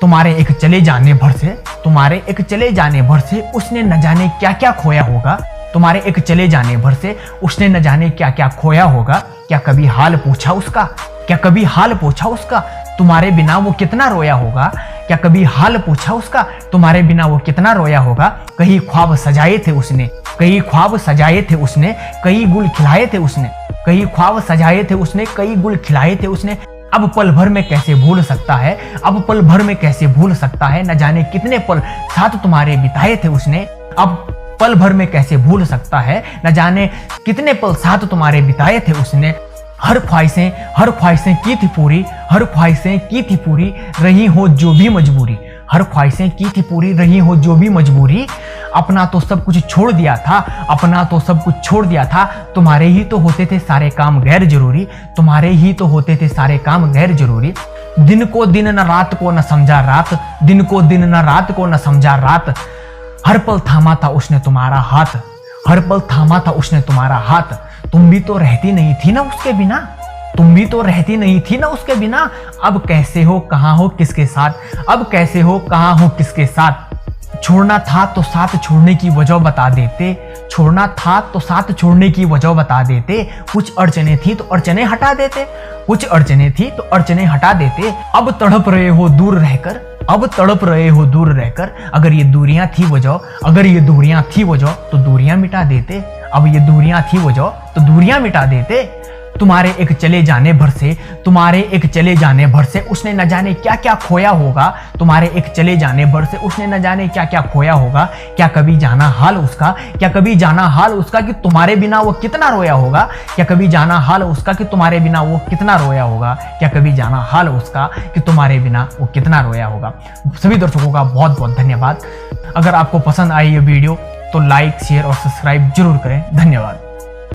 तुम्हारे एक चले जाने भर से उसने न जाने क्या क्या खोया होगा। तुम्हारे एक चले जाने भर से उसने न जाने क्या क्या खोया होगा। क्या कभी हाल पूछा उसका, तुम्हारे बिना वो कितना रोया होगा। क्या कभी हाल पूछा उसका, तुम्हारे बिना वो कितना रोया होगा। कई ख्वाब सजाए थे उसने, कई गुल खिलाए थे उसने। अब पल भर में कैसे भूल सकता है, न जाने कितने पल साथ तुम्हारे बिताए थे उसने। अब पल भर में कैसे भूल सकता है, न जाने कितने पल साथ तुम्हारे बिताए थे उसने। हर ख्वाहिशें की थी पूरी, रही हो जो भी मजबूरी। अपना तो सब कुछ छोड़ दिया था, तुम्हारे ही तो होते थे सारे काम गैर जरूरी। दिन को दिन न रात को न समझा रात, हर पल थामा था उसने तुम्हारा हाथ। तुम भी तो रहती नहीं थी ना उसके बिना। अब कैसे हो कहाँ हो किसके साथ। छोड़ना था तो साथ छोड़ने की वजह बता देते। कुछ अड़चने थी तो अड़चने हटा देते। अब तड़प रहे हो दूर रहकर, अगर ये दूरियां थी वजह तो दूरियां मिटा देते। तुम्हारे एक चले जाने भर से उसने न जाने क्या क्या खोया होगा। क्या कभी जाना हाल उसका कि तुम्हारे बिना वो कितना रोया होगा। सभी दर्शकों का बहुत बहुत धन्यवाद। अगर आपको पसंद आई ये वीडियो तो लाइक, शेयर और सब्सक्राइब जरूर करें। धन्यवाद।